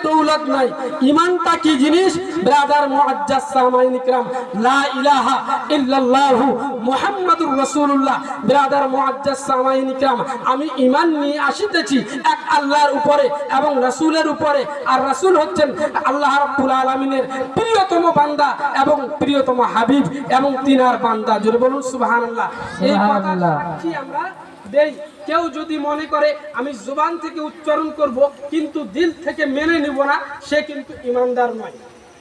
দৌলত নাই। ইমানটা কি জিনিস ব্রাদার মুআজ্জাজ সামাইন ইকরাম, লা ইলাহা ইল্লাল্লাহু মুহাম্মাদুর রাসূলুল্লাহ। ব্রাদার মুআজ্জাজ সামাইন ইকরাম, আমি ঈমান নিয়ে আসিতেছি এক আল্লাহর উপরে এবং রাসূলের উপরে। আর রাসূল হচ্ছেন আল্লাহ রাব্বুল আলামিনের প্রিয়তম বান্দা এবং প্রিয়তম হাবিব এবং তিনার বান্দা। জোরে বলুন সুবহানাল্লাহ। এই কথাটা কি আমরা দেই? কেউ যদি মনে করে আমি জবান থেকে উচ্চারণ করব কিন্তু দিল থেকে মেনে নিব না, সে কিন্তু ঈমানদার নয়,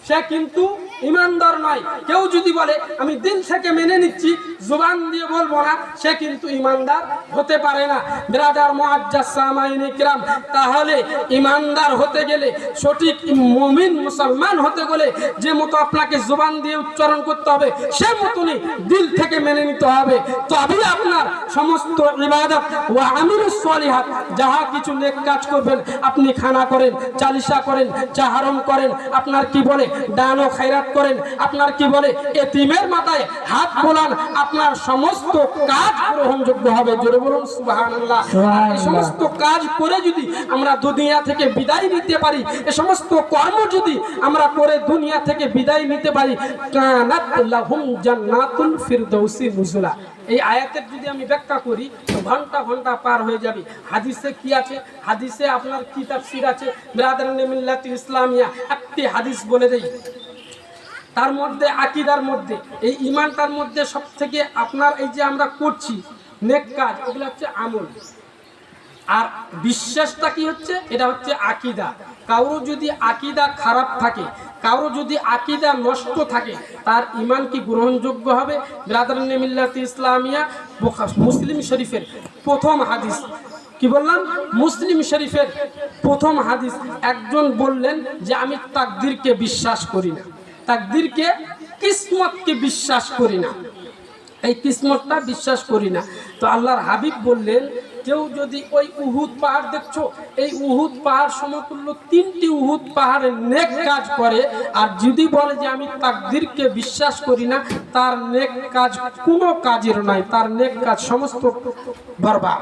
সে কিন্তু ঈমানদার নয়। কেউ যদি বলে আমি দিল থেকে মেনে নিচ্ছি, জবান দিয়ে বলবো না, সে কিন্তু ঈমানদার হতে পারে না। ব্রাদার মুআজ্জাজ সামাইন ইকরাম, তাহলে ঈমানদার হতে গেলে, সঠিক মুমিন মুসলমান হতে গেলে যে মতো আপনাকে জবান দিয়ে উচ্চারণ করতে হবে, সে মতনই দিল থেকে মেনে নিতে হবে। তবেই আপনার সমস্ত ইবাদত ওয়া আমিলুস সলিহাত, যাহা কিছু নেক কাজ করবেন, আপনি খানা করেন, চালিসা করেন, চাহারম করেন, আপনার কি বলে দান ও খায়রাত করেন, আপনার কি বলে এতিমের মাথায় হাত বোলান, আপনার সমস্ত কাজ গ্রহণযোগ্য হবে। জোরে বলুন সুবহানাল্লাহ। এই সমস্ত কাজ করে যদি আমরা দুনিয়া থেকে বিদায় নিতে পারি, এই সমস্ত কর্ম যদি আমরা করে দুনিয়া থেকে বিদায় নিতে পারি, কানাত লাহুম জান্নাতুল ফিরদাউসি নুজুলা। এই আয়াতের যদি আমি ব্যাখ্যা করি তো ঘন্টা ঘন্টা পার হয়ে যাবে। হাদিসে কি আছে? হাদিসে আপনার কি তাফসীর আছে? ব্রাদারানে মিল্লাত ইসলামিয়া একটি হাদিস বলে দেই, তার মধ্যে আকীদার মধ্যে এই ঈমানটার মধ্যে সবথেকে আপনার এই যে আমরা করছি নেক কাজ, এগুলো হচ্ছে আমল, আর বিশ্বাসটা কি হচ্ছে? এটা হচ্ছে আকীদা। কারো যদি আকীদা খারাপ থাকে, কারো যদি আকীদা নষ্ট থাকে, তার ঈমান কি গ্রহণযোগ্য হবে? ব্রাদারানে মিল্লাত ইসলামিয়া মুসলিম শরীফের প্রথম হাদিস, কি বললাম? মুসলিম শরীফের প্রথম হাদিস। একজন বললেন যে আমি তাকদীরকে বিশ্বাস করি না, তাকদীরকে, কিসমতকে বিশ্বাস করি না, এই কিসমতটা বিশ্বাস করি না। তো আল্লাহর হাবিব বললেন, কেউ যদি ওই উহুদ পাহাড় দেখছো, এই উহুদ পাহাড় সমতুল্য 3টি উহুদ পাহাড়ের নেক কাজ করে, আর যদি বলে যে আমি তাকদীরকে বিশ্বাস করি না, তার নেক কাজ কোনো কাজের নয়, তার নেক কাজ সমস্ত বরবাদ,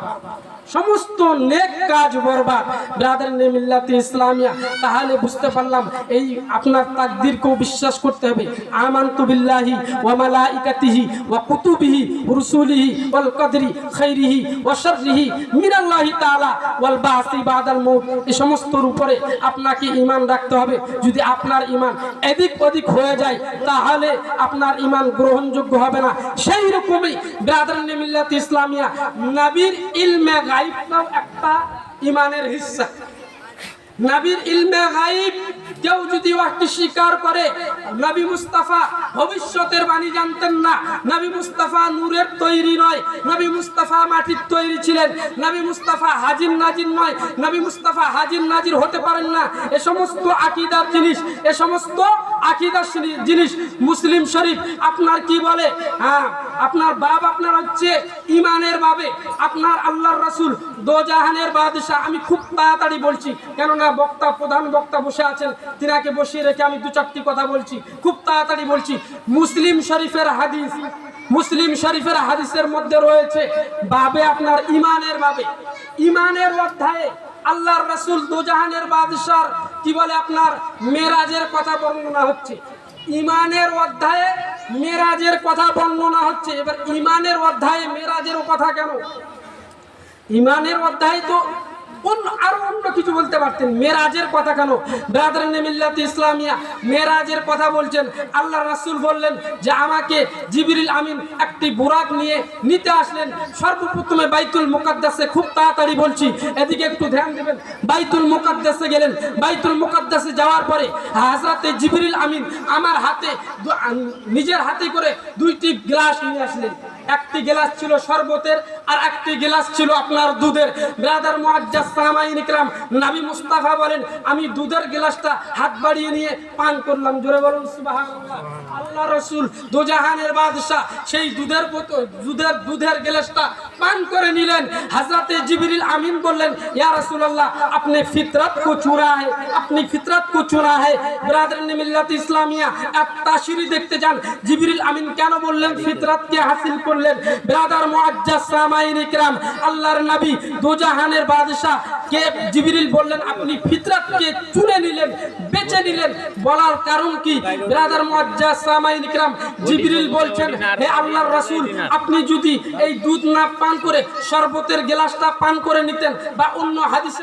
সমস্ত নেক কাজ বরবাদ। ব্রাদারানে মিল্লাত ইসলামিয়া, তাহলে বুঝতে পারলাম এই আপনার তাকদীরকেও বিশ্বাস করতে হবে। আমানতু বিল্লাহি ওয়া মালাইকাতিহি ওয়া কুতুবিহি ওয়া রুসুলিহি ওয়াল কদরি খাইরিহি ওয়া শাররিহি মিনাল্লাহি তাআলা ওয়াল বাসি বাদাল মাউত, এই সমস্তর উপরে আপনাকে ঈমান রাখতে হবে। যদি আপনার ঈমান এদিক ওদিক হয়ে যায়, তাহলে আপনার ঈমান গ্রহণযোগ্য হবে না। সেই রকমই ব্রাদারানে মিল্লাত ইসলামিয়া, নবীর ইলমে গায়বটাও একটা ঈমানের হিস্সা। নবীর ইলমে গায়ব কেউ যদি ওয়াক্তি স্বীকার করে, নবী মুস্তাফা ভবিষ্যতের বাণী জানতেন না, নবী মুস্তাফা নূরের তৈরি নয়, নবী মুস্তাফা মাটির তৈরি ছিলেন, নবী মুস্তাফা হাজির নাজির নয়, নবী মুস্তাফা হাজির নাজির হতে পারেন না, এ সমস্ত আকীদার জিনিস, এ সমস্ত আকীদার জিনিস মুসলিম শরীফ আপনার কি বলে? হ্যাঁ, আপনার বাপ আপনার হচ্ছে ঈমানের বাবে, আপনার আল্লাহর রাসূল দোজাহানের বাদশা। আমি খুব তাড়াতাড়ি বলছি, কেননা বক্তা, প্রধান বক্তা বসে আছেন, তিনাকে বসিয়ে রেখে আমি 2-4টি কথা বলছি, খুব তাড়াতাড়ি বলছি। মুসলিম শরীফের হাদিস, মুসলিম শরীফের হাদিসের মধ্যে রয়েছে বাবে আপনার ঈমানের বাবে, ঈমানের অধ্যায়ে আল্লাহর রাসূল দোজাহানের বাদশার কি বলে আপনার মেরাজের কথা বর্ণনা হচ্ছে। ঈমানের অধ্যায়ে মেরাজের কথা বর্ণনা হচ্ছে। এবার ঈমানের অধ্যায়ে মেরাজের কথা কেন? ঈমানের অধ্যায়ে তো আরো অন্য কিছু বলতে পারতেন, মেরাজের কথা কেন? ব্রাদারানে মিল্লাত ইসলামিয়া মেরাজের কথা বলছেন। আল্লাহ রাসূল বললেন যে আমাকে জিবরিল আমিন একটি বুরাক নিয়ে নিতে আসলেন সর্বপ্রথমে বাইতুল মুকাদ্দাসে। খুব তাড়াতাড়ি বলছি, এদিকে একটু ধ্যান দেবেন। বাইতুল মুকাদ্দাসে গেলেন, বাইতুল মুকাদ্দাসে যাওয়ার পরে হযরতে জিবরিল আমিন আমার হাতে, নিজের হাতে করে 2টি গ্লাস নিয়ে আসলেন। একটি গ্লাস ছিল শরবতের আর একটি গ্লাস ছিল আপনার দুধের। ব্রাদার মুআজ্জাজ সামাইন ইকরাম, নবী মুস্তাফা বলেন আমি দুধের গ্লাসটা হাত বাড়িয়ে নিয়ে পান করলাম। জোরে বলুন সুবহানাল্লাহ। আল্লাহ রাসূল দোজাহানের বাদশা সেই দুধের গ্লাসটা পান করে নিলেন। হযরতে জিবরিল আমিন বললেন ইয়া রাসূলুল্লাহ আপনি ফিতরত কো চুরা है, अपनी फितरत को चुना है। ब्रादरान मिल्लत इस्लामिया एक ताशरी देखते जान, जिबरिल आमीन কেন বললেন ফিতরতকে হাসিল করলেন। ব্রাদার মুআজ্জাজ সামাইন ইকরাম, আল্লাহর নবী দুজাহানের বাদশা কে জিবরিল বললেন আপনি ফিতরাতকে চুনে নিলেন, বেঁচে নিলেন, বলার কারণ কি? ব্রাদার মুআজ্জাজ সামাইন ইকরাম, জিবরিল বলছেন হে আল্লাহর রাসূল, আপনি যদি এই দুধ না পান করে শরবতের গ্লাসটা পান করে নিতেন বা অন্য হাদিসে